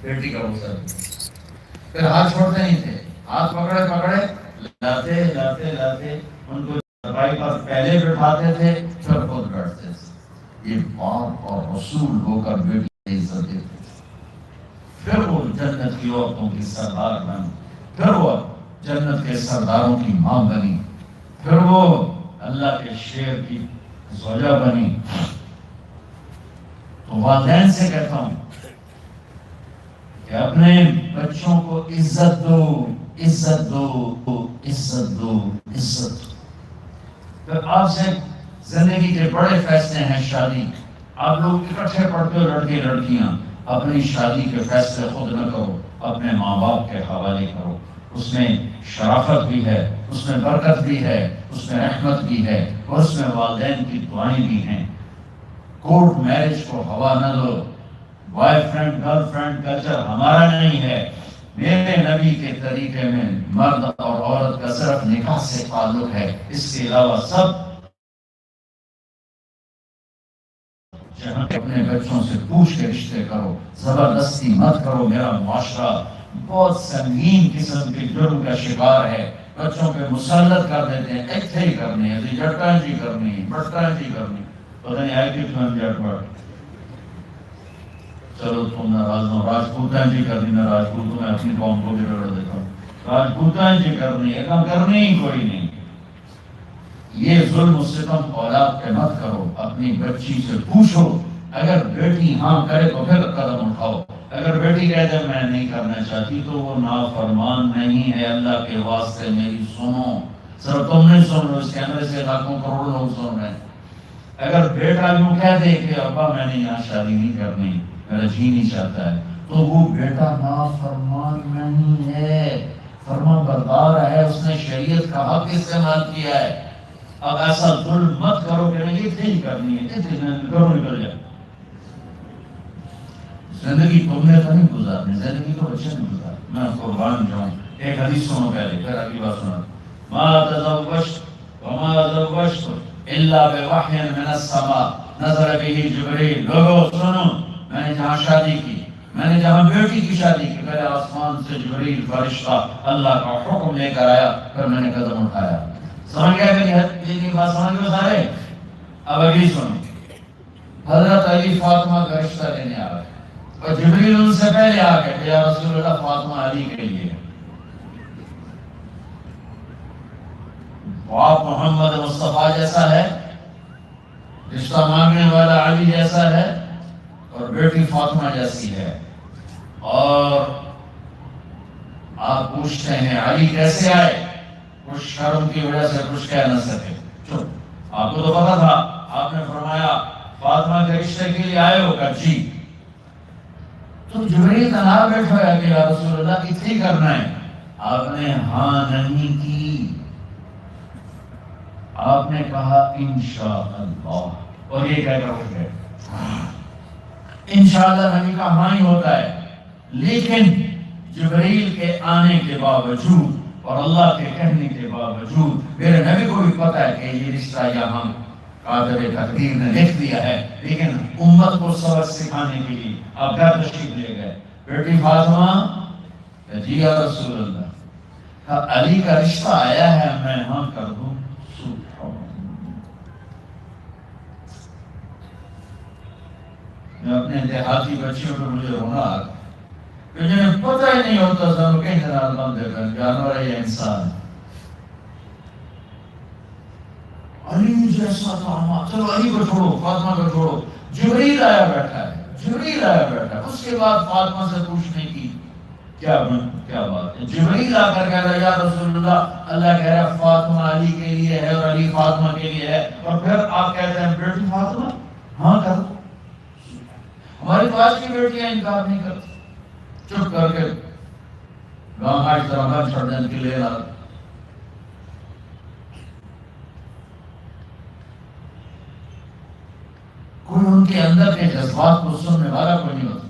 بیٹی کا غصہ. پھر ہاتھ چھوڑتے نہیں تھے، ہاتھ پکڑے پکڑے لاتے لاتے لاتے ان کو چارپائی پر پہلے بٹھاتے تھے، پھر خود بیٹھتے تھے. یہ باپ اور رسول ہو کر بیٹی کی عزت دیتے تھے. پھر وہ جنت کی عورتوں کی سردار بنی، پھر وہ جنت کے سرداروں کی ماں بنی، پھر وہ اللہ کے شیر کی زوجہ بنی. تو والدین سے کہتا ہوں کہ اپنے بچوں کو عزت دو، عزت دو، عزت دو، عزت دو. پھر آپ سے زندگی کے بڑے فیصلے ہیں شادی. آپ لوگ اکٹھے پڑھتے ہو لڑکے لڑکیاں، اپنی شادی کے فیصلے خود نہ کرو، اپنے ماں باپ کے حوالے کرو. اس میں شرافت بھی ہے، اس میں برکت بھی ہے، اس میں رحمت بھی ہے، اور اس میں والدین کی دعائیں بھی ہیں. کورٹ میرج کو ہوا نہ دو. Boyfriend girlfriend culture ہمارا نہیں ہے. میرے نبی کے طریقے میں مرد اور عورت کا صرف نکاح سے تعلق ہے، اس کے علاوہ سب جہاں اپنے بچوں سے پوچھ کے رشتے کرو، زبردستی مت کرو. میرا معاشرہ بہت سنگین قسم کے جرم کا شکار ہے. بچوں پہ مسلط کر دیتے ہیں، ایتھے ہی کرنی ہے، جٹان جی کرنی ہے، بٹان جی کرنی ہے. پتہ نہیں آئے کتنا جٹ پڑ. چلو تم ناراض ہو، راجپوتان جی کرنی، میں راجپوتوں میں اپنی قوم کو بھی رگڑ دیتا ہوں. راجپوتان جی کرنی ہے، کرنی ہی کوئی نہیں. یہ ظلم و ستم اولاد پہ مت کرو. اپنی بچی سے پوچھو، اگر بیٹی ہاں کرے تو پھر قدم اٹھاؤ. اگر بیٹی کہتے میں نہیں کرنا چاہتی تو وہ نافرمان نہیں ہے. اللہ کے واسطے میری سنو. صرف تم نہیں سن رہے، اس کیمرے سے لاکھوں کروڑوں لوگ سن رہے ہیں. اگر بیٹا یوں کہہ دے کہ ابا میں نے یہاں شادی نہیں کرنی، میرا جی نہیں چاہتا ہے، تو وہ بیٹا نافرمان نہیں ہے، فرما بردار ہے. اس نے شریعت کا حق استعمال کیا ہے. اب ایسا ظلم مت کرو کہ نہیں یہ نہیں کرنی ہے، گھروں نکل جائے. زندگی تم نے تو نہیں گزارنی، زندگی تو بچے نے گزارنی. میں قربان جاؤں. ایک حدیث سنو پہلے، پھر اگلی بات سنا. ما تزوجت وما تزوجت الا بوحی من السماء نظر به جبریل. لوگوں سنو، میں نے جہاں شادی کی، میں نے جہاں بیٹی کی شادی کی، پہلے آسمان سے جبریل فرشتہ اللہ کا حکم لے کر آیا، پھر میں نے قدم اٹھایا. سمجھ گئے میری بات؟ سمجھ گئے سارے؟ اب اگلی سنو. حضرت علی فاطمہ کا رشتہ لینے آ گئے، اور جبریل ان سے پہلے آ گئے کہ یا رسول اللہ فاطمہ علی کے لیے. باپ محمد مصطفیٰ جیسا ہے، رشتہ مانگنے والا علی جیسا ہے، اور بیٹی فاطمہ جیسی ہے. اور آپ پوچھتے ہیں علی کیسے آئے؟ کچھ شرم کی وجہ سے کچھ کہہ نہ سکے. چپ. آپ کو تو پتا تھا، آپ نے فرمایا فاطمہ کے رشتے کے لیے آئے ہو؟ کہا جی. تو جبریل تنہا بیٹھا ہے کہ یا رسول اللہ اتنی کرنا ہے. آپ نے ہاں نہیں کی، آپ نے کہا انشاءاللہ، اور یہ کہہ کر اٹھ گئے. انشاءاللہ نبی کا ہاں ہی ہوتا ہے. لیکن جبریل کے آنے کے باوجود اور اللہ کے کہنے کے باوجود میرے نبی کو بھی پتا ہے کہ یہ رشتہ یہاں قادر تقدیر نے لکھ دیا ہے، لیکن امت کو سبق سکھانے کے لیے آپ گھر تشریف لے گئے. بیٹی فاطمہ، جی یا رسول اللہ، علی کا رشتہ آیا ہے، میں ہاں کر دوں؟ میں اپنے دیہاتی بچیوں کو مجھے رونا آ گیا کہ جنہیں پتہ ہی نہیں ہوتا سب کہیں جنال بندے کر جانور ہے یا انسان. علی جیسا تو چلو علی کو چھوڑو، فاطمہ کو چھوڑو، جبریل آیا بیٹھا ہے، جبریل آیا بیٹھا ہے. اس کے بعد فاطمہ سے پوچھنے کی کیا بات ہے؟ جبریل آ کر کہہ رہا یا رسول اللہ، اللہ کہہ رہا فاطمہ علی کے لیے ہے اور علی فاطمہ کے لیے ہے، اور پھر آپ کہتے ہیں بیٹی فاطمہ ہاں کر دو. ہماری تو آج کی بیٹیاں انکار نہیں کرتی، چپ کر کے گاؤں آج طرح چھڑ جان کے لیے آ. کوئی ان کے اندر کے جذبات کو سننے والا کوئی نہیں ہوتا.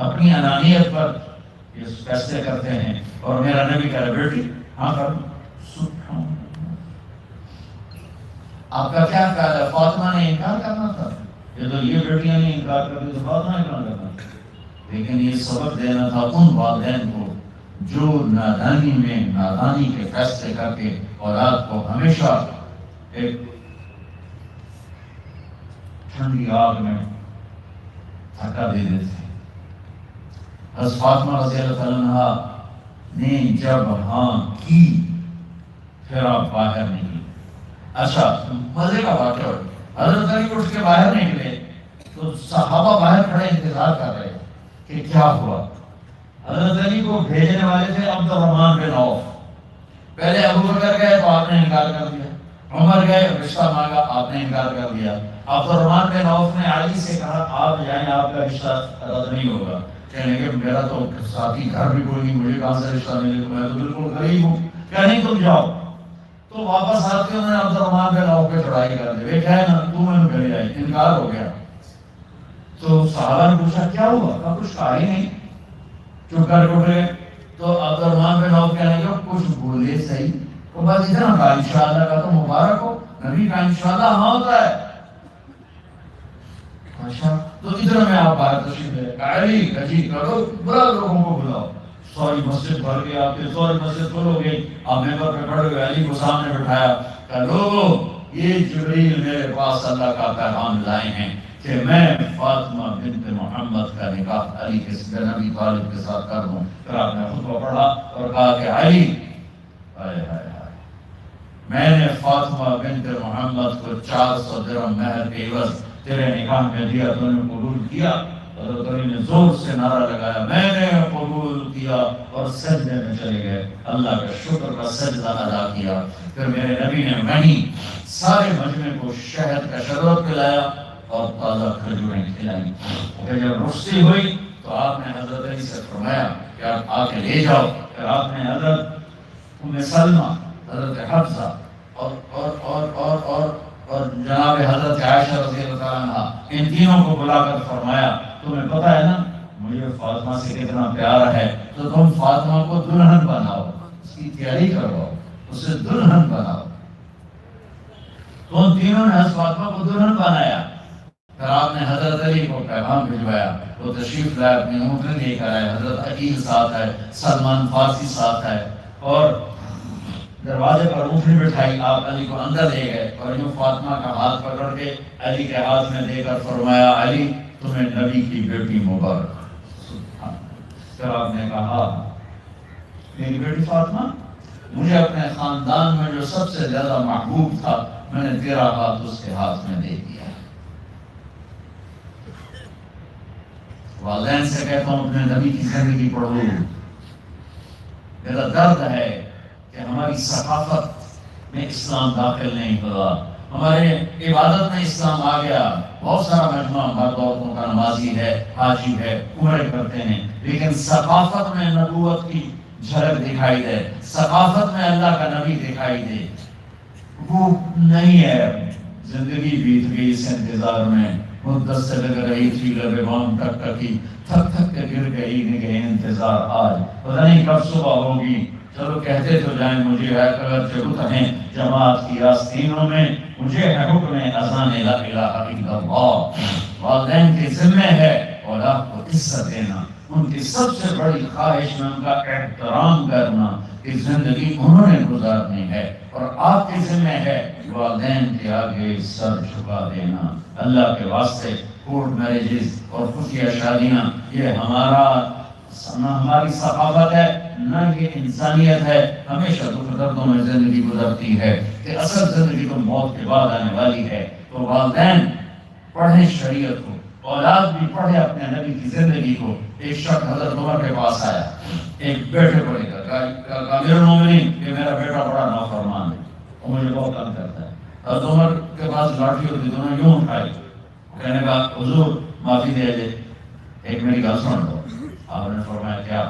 اپنی انانیت پر یہ فیصلے کرتے ہیں. اور میرا نبی کہہ رہا بیٹی ہاں کر دو. آپ کا کیا خیال ہے؟ فاطمہ نے انکار کرنا تھا؟ یہ تو یہ بیٹیاں نے انکار کر دی تو فاطمہ نے کہاں کرنا تھا؟ لیکن یہ سبق دینا تھا ان والدین کو جو نادانی میں نادانی کے فیصلے کر کے اولاد کو ہمیشہ ایک ٹھنڈی آگ میں دھکا دے دیتے. حضرت فاطمہ رضی اللہ عنہا نے جب ہاں کی پھر آپ باہر نکلے. اچھا مزے کا واقعہ ہو، حضرت علی اٹھ کے باہر نکلے تو صحابہ باہر کھڑے انتظار کر رہے کہ کیا ہوا. حضرت علی کو بھیجنے والے تھے عبد الرحمن بن عوف. پہلے ابو بکر گئے تو آپ نے انکار کر دیا، عمر گئے رشتہ مانگا آپ نے انکار کر دیا. عبد الرحمن بن عوف نے علی سے کہا آپ جائیں آپ کا رشتہ رد نہیں ہوگا. کہنے کہ میرا تو ساتھی گھر بھی کوئی نہیں، مجھے کہاں سے رشتہ ملے، میں تو بالکل غریب ہوں. کہ نہیں تم جاؤ. تو واپس آتے انہوں نے عبد الرحمن بن عوف پہ چڑھائی کر دی. وہ کہے نا تو میں گھر آئی، انکار ہو گیا. تو صحابہ نے پوچھا کیا ہوا؟ کہا کچھ کہا ہی نہیں، چپ کر اٹھ گئے. تو عبد الرحمن بن عوف کہنے لگے کچھ بولے صحیح. وہ بس اتنا کہا انشاءاللہ کا تو مبارک ہو، نبی کا انشاءاللہ ہاں ہوتا ہے. اچھا تو ادھر میں آپ باہر تشریف لے علی کجی کرو، بلا لوگوں کو بلاؤ. سوری مسجد بھر گئی، آپ کی سوری مسجد فل ہو گئی. آپ ممبر پہ کھڑے ہوئے علی کو سامنے بٹھایا کہ لوگوں یہ جبریل میرے پاس اللہ کا پیغام لائے ہیں کہ میں فاطمہ بنت محمد کا نکاح علی کے نبی طالب کے ساتھ کر دوں. پھر آپ نے خطبہ پڑھا اور کہا کہ علی ہائے ہائے ہائے، میں نے فاطمہ بنت محمد کو 400 درہم مہر کے عوض تیرے نکاح میں دیا، تو نے قبول کیا؟ حضرت علی نے زور سے نعرہ لگایا میں نے قبول کیا، اور سجدے میں چلے گئے. اللہ کا شکر کا سجدہ ادا کیا. پھر میرے نبی نے وہیں سارے مجمع کو شہد کا شربت پلایا اور تازہ کھجوریں کھلائیں. پھر جب رخصتی ہوئی تو آپ نے حضرت علی سے فرمایا کہ آپ آ کے لے جاؤ. پھر آپ نے حضرت ام سلمہ، حضرت حفصہ اور جناب حضرت عائشہ رضی اللہ عنہا ان تینوں کو بلا کر فرمایا تمہیں پتہ ہے نا مجھے فاطمہ سے کتنا پیار ہے، تو تم فاطمہ کو دلہن بناؤ، اس کی تیاری کرواؤ، اسے دلہن بناؤ. تو ان تینوں نے حضرت فاطمہ کو دلہن بنایا. پھر آپ نے حضرت علی کو پیغام بھجوایا، وہ تشریف لائے، اپنے اونٹنی لے کر آئے. حضرت عقیل ساتھ ہے، سلمان فارسی ساتھ ہے، اور دروازے پر اونٹنی بٹھائی. آپ علی کو اندر لے گئے اور یوں فاطمہ کا ہاتھ پکڑ کے علی کے ہاتھ میں دے کر فرمایا علی تمہیں نبی کی بیٹی مبارک. پھر آپ نے کہا میری بیٹی فاطمہ، مجھے اپنے خاندان میں جو سب سے زیادہ محبوب تھا میں نے تیرا ہاتھ اس کے ہاتھ میں دے دیا. والدین سے کہتا ہوں اپنے نبی کی زندگی پڑھو. میرا درد ہے کہ ہماری ثقافت میں اسلام داخل نہیں ہوا، ہمارے عبادت میں اسلام آ گیا. بہت سارا مجمع مرد عورتوں کا نمازی ہے، حاجی ہے، عمرے کرتے ہیں، لیکن ثقافت میں نبوت کی جھلک دکھائی دے، ثقافت میں اللہ کا نبی دکھائی دے، وہ نہیں ہے. زندگی بیت گئی اس انتظار میں، مدت سے لگ رہی تھی لبے بام ٹک ٹکی، تھک تھک کے گر گئی نگہ انتظار آج پتہ نہیں کب صبح ہوگی. چلو کہتے تو جائیں مجھے ہے اگر ضرورت ہے جماعت کی آستینوں میں، مجھے ہے حکم اذان لا الہ الا اللہ. والدین کے ذمہ ہے اولاد کو عزت دینا، ان کی سب سے بڑی خواہش میں ان کا احترام کرنا کہ زندگی انہوں نے گزارنی ہے، اور آپ کے ذمہ ہے والدین کے آگے سر جھکا دینا. اللہ کے واسطے کورٹ میرجز اور خفیہ شادیاں یہ ہماری ثقافت ہے نہ یہ انسانیت ہے. ہمیشہ دکھ دردوں میں زندگی گزرتی ہے کہ اصل زندگی تو موت کے بعد آنے والی ہے. تو والدین پڑھیں شریعت کو، اولاد بھی پڑھے اپنے نبی کی زندگی کو. ایک شخص حضرت عمر کے پاس آیا ایک بیٹے کو لے کر، امیر المومنین کہ میرا بیٹا بڑا نافرمان ہے، وہ مجھے بہت تنگ کرتا ہے. حضرت عمر کے پاس لاٹھی ہوتی تو نے یوں اٹھائی، کہنے کا حضور معافی دے دے، ایک میری گل سن لو. آپ نے فرمایا کیا؟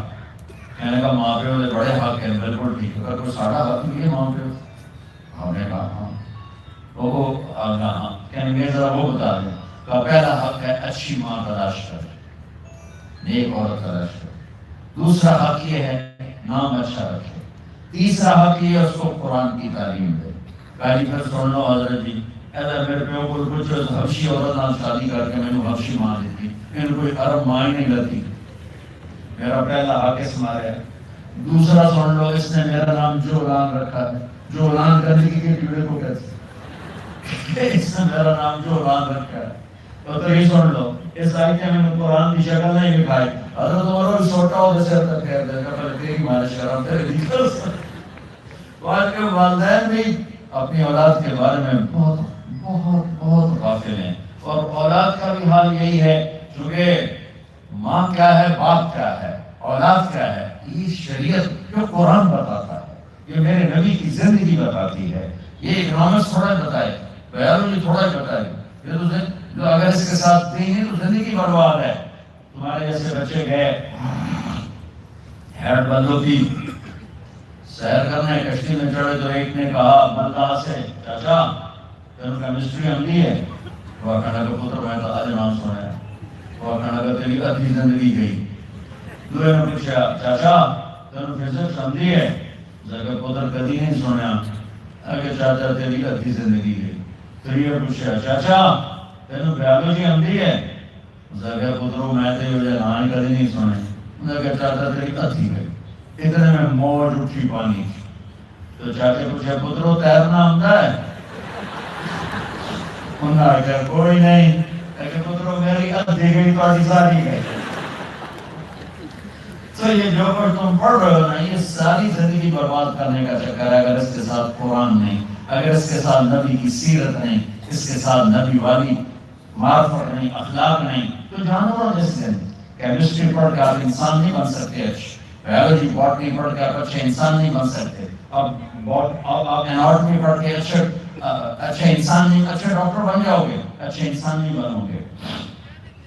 کہنے کا ماں پیو دے بڑے حق ہے. بالکل ٹھیک ہے، کوئی ساڑھا حق نہیں ہے ماں پیو. آپ نے کہا ہاں. وہ ہاں کہنے کے ذرا وہ بتا دیں. کا پہلا حق ہے اچھی ماں تلاش کر، نیک عورت تلاش کر. دوسرا حق یہ ہے نام اچھا رکھے. تیسرا حق یہ ہے اس کو قرآن کی تعلیم دے. کہا جی پھر سن لو حضرت جی، اگر میرے پیو کو کچھ حبشی عورت نال شادی کر کے میں نے حبشی ماں دیتی، ان کوئی عرب ماں ہی نہیں لگتی. میرا پہلا حق اسمارے ہے. دوسرا سن لو، اس نے میرا نام جولان رکھا ہے. جولان کرنے کی کیڑے کو کہتے ہیں، اس نے میرا نام جولان رکھا ہے. تو یہ سن لو، اس آیت میں نے قرآن کی شکل نہیں دکھائی. حضرت عمر بھی چھوٹا ہو جیسے تک کہہ دے گا پہلے تیری مالش کرام تیرے نکل سکتے. آج کے والدین بھی اپنی اولاد کے بارے میں بہت بہت بہت غافل ہیں، اور اولاد کا بھی حال یہی ہے. چونکہ ماں کیا ہے، باپ کیا ہے، اولاد کیا ہے، یہ شریعت جو قرآن بتاتا ہے، یہ میرے نبی کی زندگی بتاتی ہے. یہ اکنامکس تھوڑا بتائے، بایولوجی تھوڑا بتائے. یہ تو جو اگر اس کے ساتھ نہیں ہے تو زندگی برباد ہے. تمہارے جیسے بچے گئے ہیڈ بندوں کی سیر کرنے، کشتی میں چڑھے تو ایک نے کہا ملدہ سے، چاچا تینوں کیمسٹری آتی ہے؟ وہ کہنے کا پتر میں تو آج نام سنا ہے. وہ کہنے کا تیری ادھی زندگی گئی. دوئے نے پوچھا چاچا تینوں فزکس آتی ہے؟ جگہ پتر کدی نہیں سنیا. اگر چاچا تیری ادھی زندگی گئی. تو یہ پوچھا چاچا تینوں بایولوجی آتی ہے؟ جگہ پتروں میں تو یہ جہان کدی نہیں سنے. اگر چاچا تیری ادھی گئی. اتنے میں موج اٹھی پانی کی. تو چاچے پوچھا پتروں تیرنا آتا ہے؟ انہوں نے کہا کوئی نہیں. لیکن پتروں میری ادھی گئی تو آدھی ساری گئی. تو یہ جو کچھ تم پڑھ رہے ہو نا، یہ ساری زندگی برباد کرنے کا چکر ہے. اگر اس کے ساتھ قرآن نہیں، اگر اس کے ساتھ نبی کی سیرت نہیں، اس کے ساتھ نبی والی معرفت نہیں، اخلاق نہیں، تو جانور جس دن کیمسٹری پڑھ کے آپ انسان نہیں بن سکتے. بایولوجی باٹنی پڑھ کے آپ اچھے انسان نہیں بن سکتے. اب آپ اناٹمی پڑھ کے اچھے انسان نہیں، اچھے ڈاکٹر بن جاؤ گے، اچھے انسان نہیں بنو گے.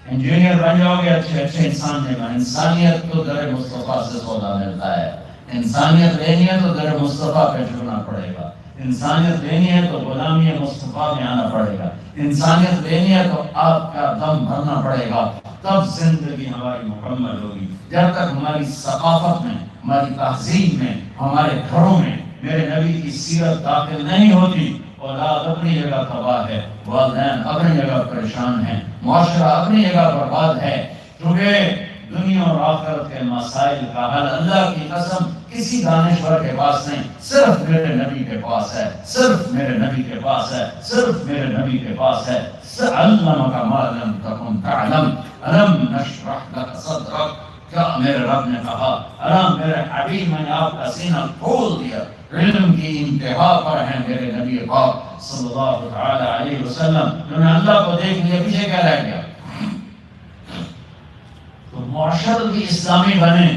انجینئر بن جاؤ گے، اچھے انسان نہیں بن. انسانیت تو در مصطفیٰ سے سودا ملتا ہے. انسانیت لینی ہے تو در مصطفیٰ پہ جھکنا پڑے گا. انسانیت لینی ہے تو غلامی مصطفیٰ میں آنا پڑے گا. انسانیت لینی ہے تو آپ کا دم بھرنا پڑے گا. تب زندگی ہماری مکمل ہوگی. جب تک ہماری ثقافت میں، ہماری تہذیب میں، ہمارے گھروں میں میرے نبی کی سیرت داخل نہیں ہوتی، اولاد اپنی جگہ تباہ ہے، والدین اپنی جگہ پریشان ہیں، معاشرہ اپنی جگہ برباد ہے. کیونکہ دنیا اور آخرت کے مسائل کا حل اللہ کی قسم کسی دانشور کے پاس نہیں، صرف میرے نبی کے پاس ہے. صرف میرے نبی کے پاس ہے. صرف میرے نبی کے پاس ہے. علمک ما لم تکن تعلم الم نشرح لک صدرک. کیا میرے رب نے کہا، الم میرے حبیب میں نے آپ کا سینہ کھول دیا. علم کی انتہا پر ہیں میرے نبی پاک صلی اللہ تعالی علیہ وسلم. انہوں نے اللہ کو دیکھ لیا، پیچھے کیا رہ گیا؟ تو معاشرہ بھی اسلامی بنے.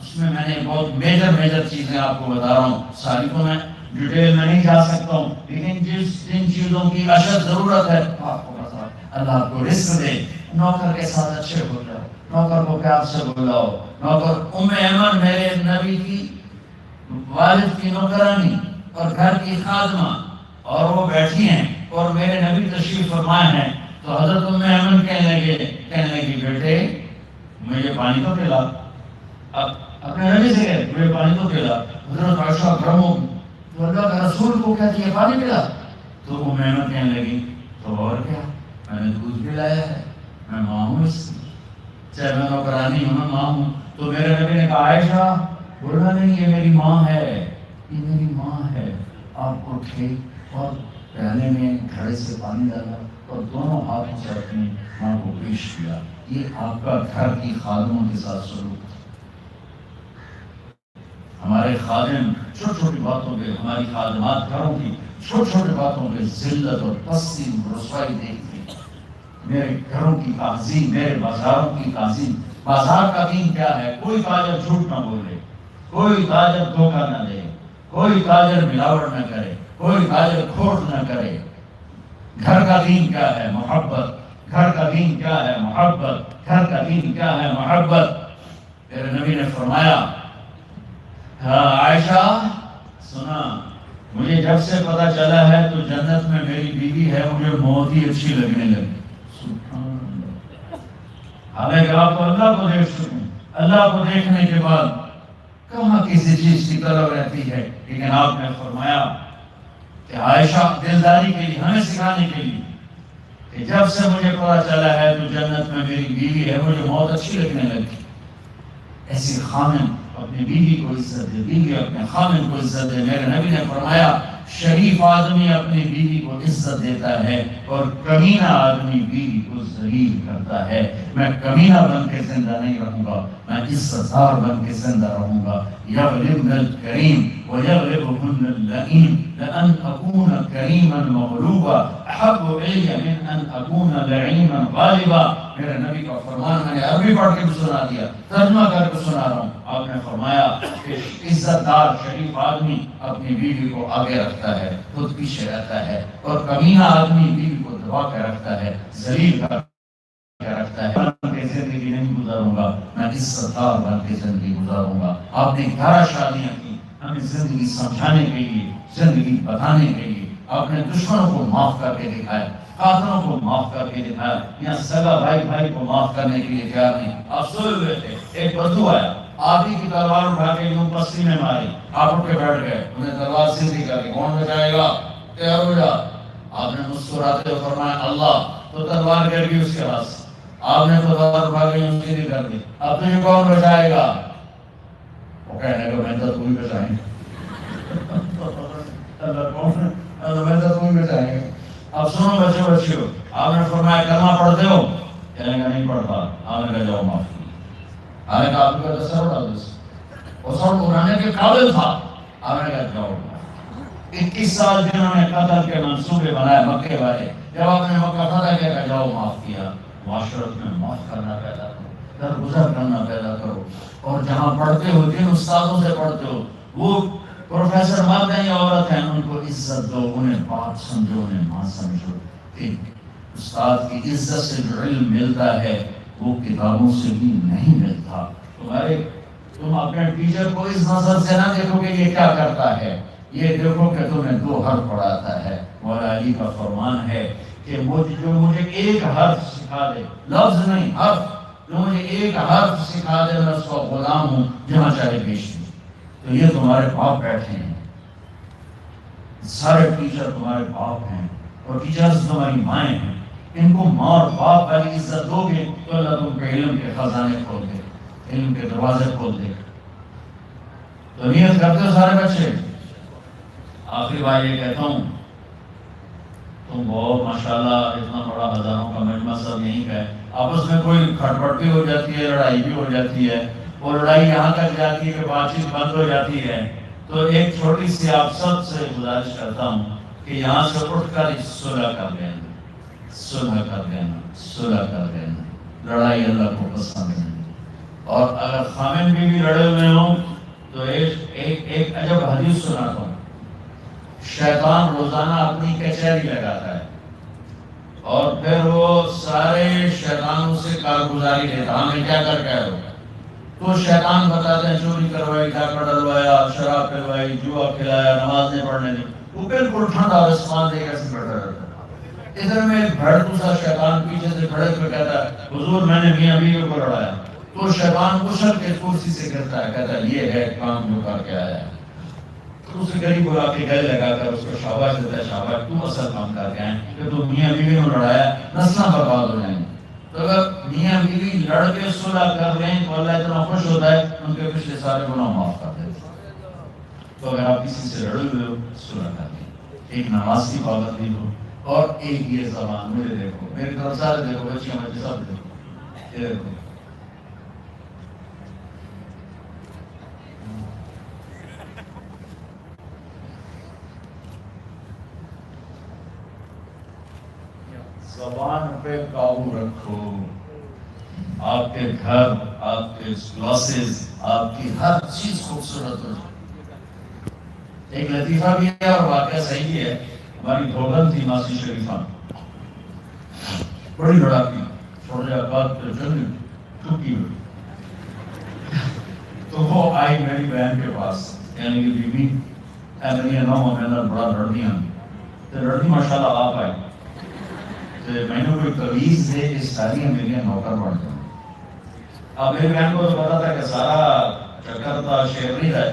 اس میں نے بہت میجر چیزیں آپ کو بتا رہا ہوں. ساری کو میں ڈیٹیل میں نہیں جا سکتا ہوں، لیکن جن چیزوں کی اشد ضرورت ہے آپ کو بتا. اللہ آپ کو رزق دے. نوکر کے ساتھ اچھے ہو جاؤ، نوکر کو پیار سے بلاؤ. نوکر ام ایمن میرے نبی کی والد کی نوکرانی اور گھر کی خادمہ، اور وہ بیٹھی ہیں اور میرے نبی تشریف فرمائے ہیں. تو حضرت ام ایمن کہنے لگی بیٹے مجھے پانی تو پلا. اب اپنے نبی سے کہے مجھے پانی تو پلا. حضرت عائشہ گرم ہو، تو اللہ کے رسول کو کہتی ہے پانی پلا. تو ام ایمن کہنے لگی تو اور کیا، میں نے دودھ پلایا ہے، میں ماں ہوں اس کی، چاہے میں نوکرانی ہوں، میں ماں ہوں. تو میرے نبی نے کہا عائشہ بولنا نہیں، یہ میری ماں ہے، یہ میری ماں ہے. آپ اٹھے اور پہلے میں گھڑے سے پانی ڈالا اور دونوں ہاتھوں سے اپنی ماں کو پیش کیا. یہ آپ کا گھر کی خادموں کے ساتھ سلوک. ہمارے خادم چھوٹی چھوٹی باتوں پہ، ہماری خادمات گھروں کی چھوٹی چھوٹی باتوں پہ ذلت اور پستی رسوائی دیکھتی ہیں. میرے گھروں کی تعظیم، میرے بازاروں کی تعظیم. بازار کا دین کیا ہے؟ کوئی تاجر جھوٹ نہ بولے، کوئی تاجر دھوکہ نہ دے، کوئی تاجر ملاوٹ نہ کرے، کوئی تاجر کھوٹ نہ کرے. گھر کا دین کیا ہے؟ محبت. گھر کا دین کیا ہے؟ محبت. گھر کا دین کیا ہے؟ محبت. میرے نبی نے فرمایا عائشہ سنا، مجھے جب سے پتا چلا ہے تو جنت میں میری بیوی ہے، مجھے موت ہی اچھی لگنے لگی. حالانکہ آپ تو اللہ کو دیکھ چکے ہیں. اللہ کو دیکھنے کے بعد کہاں کسی چیز کی طلب رہتی ہے. لیکن آپ نے فرمایا کہ عائشہ دلداری کے لیے، ہمیں سکھانے کے لیے کہ جب سے مجھے پتا چلا ہے تو جنت میں میری بیوی ہے، مجھے موت اچھی لگنے لگی. ایسی خامن اپنی بیوی کو عزت دے، بیوی اپنے خامن کو عزت دے۔ میرے نبی نے فرمایا شریف آدمی اپنی بیوی کو عزت دیتا ہے اور کمینہ آدمی بیوی کو ذلیل کرتا ہے۔ میں کمینہ بن کے زندہ نہیں رہوں گا، میں عزت دار بن کے زندہ رہوں گا۔ یغلبن الکریم ویغلبہن اللئیم لأن اکون کریما مغلوبا احب الی من ان اکون لعیما غالبا۔ میرے نبی کا فرمان میں نے عربی پڑھ کے بھی سنا دیا، ترجمہ کر کے سنا رہا ہوں۔ آپ نے فرمایا کہ عزت دار شریف آدمی اپنی بیوی کو آگے رکھتا ہے، خود پیچھے رہتا ہے، اور کمینہ آدمی بیوی کو دبا کے رکھتا ہے، ذلیل کر کے رکھتا ہے۔ بن کے زندگی نہیں گزاروں گا، میں عزت دار بن کے زندگی گزاروں گا۔ آپ نے 11 شادیاں کی ہمیں زندگی سمجھانے کے لیے، زندگی بتانے کے لیے۔ آپ نے دشمنوں کو معاف کر کے دکھایا، قاتلوں کو معاف کر کے دکھایا۔ یہاں سگا بھائی کو معاف کرنے کے لیے تیار نہیں۔ آپ سوئے ہوئے تھے، ایک بدو آیا، آپ ہی کی تلوار اٹھا کے یوں پستی میں ماری، آپ اٹھ کے بیٹھ گئے، انہیں تلوار سیدھی کر کے کون بچائے گا؟ تیار ہو جا۔ آپ نے مسکراتے ہوئے فرمایا اللہ، تو تلوار گر گئی اس کے ہاتھ سے۔ آپ نے تلوار اٹھا کے یوں سیدھی کر دی، اب تجھے کون بچائے گا؟ وہ کہنے لگا میں تو تم ہی بچائیں گے۔ اللہ میں تو تم ہی بچائیں گے۔ اب سنو بچیو، آپ نے فرمایا کلمہ پڑھتے ہو؟ کہنے کا نہیں پڑھتا۔ آپ نے کہا جاؤ معاف کیجیے۔ آپ نے کہا آپ کو کہتا سر اٹھا دو، وہ سر اٹھانے کے قابل تھا۔ آپ نے کہا جاؤ اٹھا۔ 21 سال جنہوں نے قتل کے منصوبے بنائے مکے والے، جب آپ نے مکہ فتح کیا جاؤ معاف کیا۔ معاشرت میں معاف کرنا پیدا کرو، درگزر کرنا پیدا کرو، اور جہاں پڑھتے ہو جن استادوں سے پڑھتے ہو وہ پروفیسر مرد ہیں یا عورت ہیں، ان کو عزت دو، انہیں بات سمجھو، انہیں ماں سمجھو۔ کہ استاد کی عزت سے جو علم ملتا ہے وہ کتابوں سے بھی نہیں ملتا۔ تم اپنے ٹیچر کو اس نظر سے نہ دیکھو کہ یہ کیا کرتا ہے، یہ دیکھو کہ تمہیں 2 حرف پڑھاتا ہے۔ مولا علی کا فرمان ہے کہ جو مجھے ایک حرف سکھا دے، لفظ نہیں حرف، جو مجھے ایک حرف سکھا دے میں اس کا غلام ہوں، جہاں چاہے پیش دوں۔ تو یہ تمہارے باپ بیٹھے ہیں، سارے ٹیچر تمہارے باپ ہیں، اور ٹیچرز تمہاری مائیں ہیں۔ ان کو ماں اور باپ والی عزت دو گے تو اللہ تم کے علم کے خزانے کھول دے، علم کے دروازے کھول دے۔ تو نیت کرتے ہو سارے بچے؟ آخری بار یہ کہتا ہوں، تم بہت ماشاءاللہ اتنا بڑا ہزاروں کا مجمع سب یہیں کا ہے، آپس میں کوئی کھٹپٹ بھی ہو جاتی ہے، لڑائی بھی ہو جاتی ہے، اور لڑائی یہاں تک جاتی ہے کہ بات چیت بند ہو جاتی ہے۔ تو ایک چھوٹی سی آپ سب سے گزارش کرتا ہوں کہ یہاں سے اٹھ کر صلح کر لینا، صلح کر لینا، صلح کر لینا۔ لڑائی اللہ کو پسند نہیں، اور اگر خامن بھی لڑے ہوئے ہوں تو ایک عجب حدیث سناتا ہوں۔ شیطان روزانہ اپنی کچہری لگاتا ہے اور پھر وہ سارے شیطانوں سے کارگزاری لیتا، ہمیں کیا کر کے آئے ہو؟ تو شیطان بتاتے ہیں چوری کروائی، ڈاکہ ڈلوایا، شراب پلوائی، جوا کھلایا، نماز نہیں پڑھنے دی۔ وہ بالکل ٹھنڈا رسمان دے کیسے بیٹھا رہتا ہے۔ ادھر میں ایک بھڑ دوسرا شیطان پیچھے سے کھڑے ہوئے کہتا ہے حضور میں نے میاں بیوی کو لڑایا۔ تو شیطان اچھل کے کرسی سے گرتا ہے، کہتا ہے یہ ہے کام جو کر کے آیا ہے۔ تو اسے قریب بلا کے گلے لگا کر اس کو شاباش دیتا ہے، شاباش تم اصل کام کر کے آئے کہ تم میاں بیوی کو لڑایا، نسلیں برباد ہو جائیں۔ تو اگر میاں بیوی لڑ کے صلح کر لیں تو اللہ اتنا خوش ہوتا ہے ان کے پچھلے سارے گناہ معاف کر دیتے ہیں۔ تو اگر آپ کسی سے لڑے ہوئے ہو صلح کر لیں، ایک نماز کی پابندی ہو، اور ایک یہ زبان مجھے دیکھو، میری طرف سارے دیکھو، بچیاں بچے سب دیکھو، یہ دیکھو۔ زبان پہ قابو رکھو۔ آپ کے گھر، آپ کے کلاسز، آپ کی ہر چیز خوبصورت ہو جائے۔ ایک لطیفہ بھی ہے اور واقعہ صحیح بھی ہے۔ ہماری دھوبن تھی ماسی شریفہ، بڑی لڑاکی، چھوٹے آباد پہ جنگ ٹوکی ہوئی۔ تو وہ آئی میری بہن کے پاس، یعنی کہ بیوی میری نو مہینہ بڑا لڑنی آئی، تو لڑنی ماشاءاللہ آپ آئی، میں نے کوئی قویز دے اس ساری میری نوکر بڑھ جاؤں۔ اب میری بہن کو تو پتا تھا کہ سارا چکر تھا، شیرنی ہے۔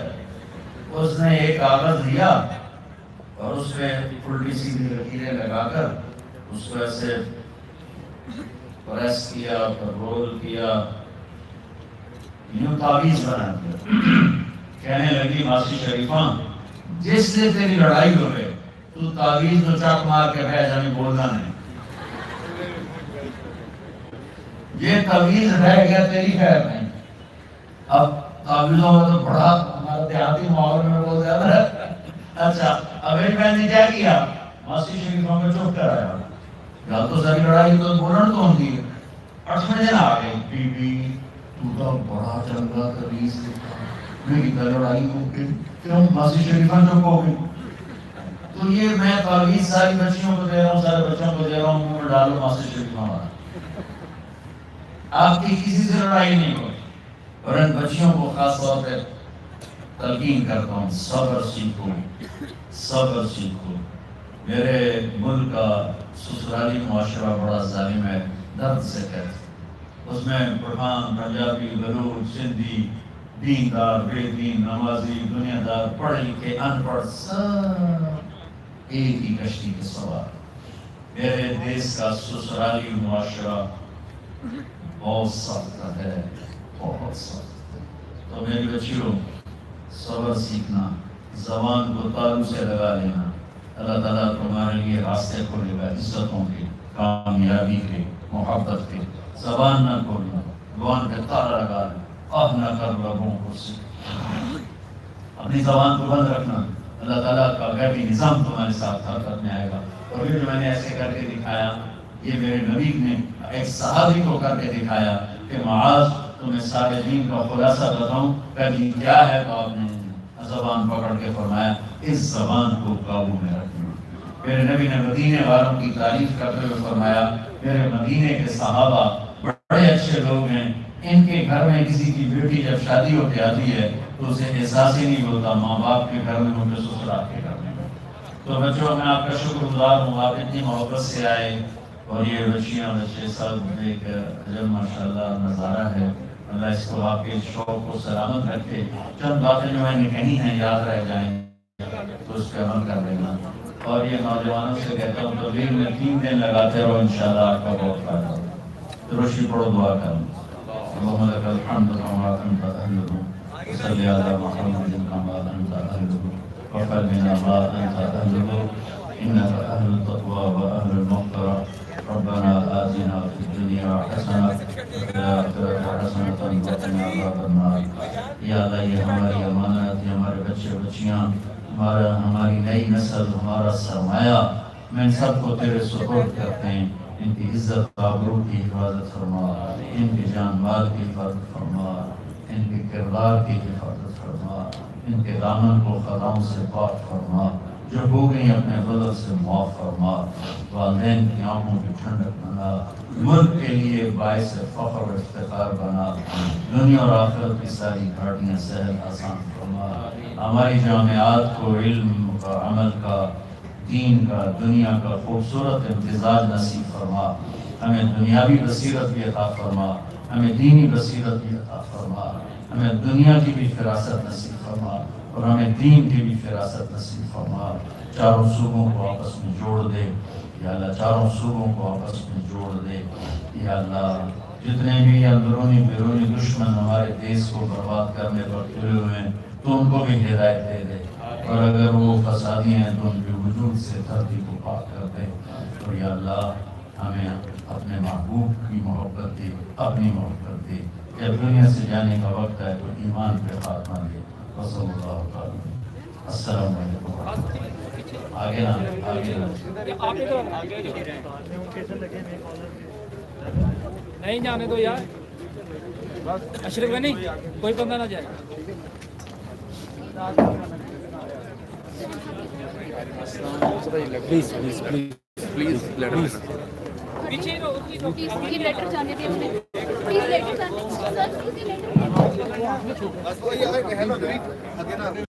اس نے ایک کاغذ لیا اور اس پہ الٹی سیدھی لکیریں لگا کر اس کو ایسے پریس کیا، پھر رول کیا، یوں تعویذ بنا دیا. کہنے لگی ماسی شریفہ جس سے تیری لڑائی ہو گئے تو تعویذ میں چاک مار کے بھیج ہمیں بولنا نہیں. یہ تعویذ رہ گیا تیری خیر نہیں. اب تعویذوں میں تو بڑا ہمارا دیہاتی ماحول میں بہت زیادہ ہے. اچھا اب ایک بہن نے کیا کیا؟ ماسی شریفوں میں چپ کر آیا. یا تو ساری لڑائی تو بولن تو ہوتی ہے. 8ویں دن آ گئی بی بی تو تو بڑا چنگا تعویذ نہیں تھا لڑائی ہو گئی. کیوں؟ ماسی شریفہ چپ ہو گئی. تو یہ میں تعویذ ساری بچیوں کو دے رہا ہوں، سارے بچوں کو دے رہا ہوں، منہ میں ڈالو ماسی شریفہ ہمارا. آپ کی کسی سے لڑائی نہیں ہوئی. اور ان بچیوں کو خاص طور پہ تلقین کرتا ہوں، صبر سیکھو، صبر سیکھو. میرے ملک کا سسرالی معاشرہ بڑا ظالم ہے، درد سے کہتے. اس میں پٹھان، پنجابی، بلوچ، سندھی، دیندار، بے دین، نمازی، دنیا دار، پڑھے لکھے، ان پڑھ، سب ایک ہی کشتی کے سوار. میرے دیس کا سسرالی معاشرہ بہت سخت ہے، بہت سخت. تو میری بچیوں صبر سیکھنا، زبان کو تالو سے لگا لینا. اللہ تعالیٰ تمہارے لیے راستے کھولے گا، عزتوں کے، کامیابی کے، محبت کے. زبان نہ کھولنا، زبان پہ تالا لگا اب نہ کر لبوں کو سیکھ. اپنی زبان کو بند رکھنا. اللہ تعالیٰ کا غیبی نظام تمہارے ساتھ حرکت میں آئے گا. اور یہ جو میں نے ایسے کر کے دکھایا، یہ میرے نبی نے ایک صحابی کو کر کے دکھایا کہ معاذ تمہیں سارے دین کا خلاصہ بتاؤں کہ دین کیا ہے. تو آپ نے زبان پکڑ کے فرمایا اس زبان کو قابو میں رکھنا. میرے نبی نے مدینے والوں کی تعریف کرتے ہوئے فرمایا میرے مدینے کے صحابہ بڑے اچھے لوگ ہیں. ان کے گھر میں کسی کی بیٹی جب شادی ہو کے آتی ہے تو اسے احساس ہی نہیں ہوتا ماں باپ کے گھر میں ہوں کہ سسرال کے گھر میں. تو بچوں میں آپ کا شکر گزار ہوں، آپ اتنی محبت سے آئے. اور یہ بچیاں بچے سب ایک عجب ماشاءاللہ نظارہ ہے. اللہ اس کو آپ کے شوق کو سلامت رکھے. چند باتیں جو میں نے کہی ہیں یاد رہ جائیں تو اس پہ عمل کر لینا. اور یہ نوجوانوں سے کہتا ہوں تبلیغ میں 3 دن لگاتے رہو، انشاءاللہ آپ کا بہت فائدہ ہوگا. روشی پڑھو، دعا کروں. اللهم لك الحمد كما أنت أهله وصل على محمد كما أنت أهله وفرجنا ما أنت أهله إنك أهل التقوى وأهل المغفرة. ربنا آتنا في الدنيا حسنة وفي الآخرة حسنة وقنا عذاب النار. یا اللہ یہ ہماری امانت، یہ ہمارے بچے بچیاں، ہماری نئی نسل، ہمارا سرمایہ، میں ان سب کو تیرے سپرد کرتے ہیں. ان کی عزت آبرو کی حفاظت فرما، ان کی جان مال کی حفاظت فرما، ان کے کردار کی حفاظت فرما، ان کے دامن کو خطاؤں سے پاک فرما. جو ہو گئی اپنے فضل سے معاف فرما. والدین کی آنکھوں کی ٹھنڈک بنا، ملک کے لیے باعث فخر و افتخار بنا. دنیا اور آخرت کی ساری گھاٹیاں سہل آسان فرما. ہماری جامعات کو علم کا، عمل کا، دین کا، دنیا کا خوبصورت امتزاج نصیب فرما. ہمیں دنیاوی بصیرت بھی عطا فرما، ہمیں دینی بصیرت بھی عطا فرما. ہمیں دنیا کی بھی فراست نصیب فرما اور ہمیں دین کی بھی فراست نصیب فرما. چاروں صوبوں کو آپس میں جوڑ دے یا اللہ، چاروں صوبوں کو آپس میں جوڑ دے یا اللہ. جتنے بھی اندرونی بیرونی دشمن ہمارے دیس کو برباد کرنے پر تلے ہوئے ہیں تو ان کو بھی ہدایت دے دے. اور اگر وہ فسادی ہیں تو ان کے وجود سے دھرتی کو پاک کر دے. اور یا اللہ ہمیں اپنے محبوب کی محبت دے، اپنی محبت دے. جب دنیا سے جانے کا وقت ہے تو ایمان پہ خاتمہ دے. وصلی اللہ تعالی. السلام علیکم. آگے نا آگے نا نہیں جانے دو یار. اشرف غنی کوئی بندہ نہ جائے. Please please please please please پیچھے لیٹر جانے دیں انہیں. پلیز لیٹر جانے سر.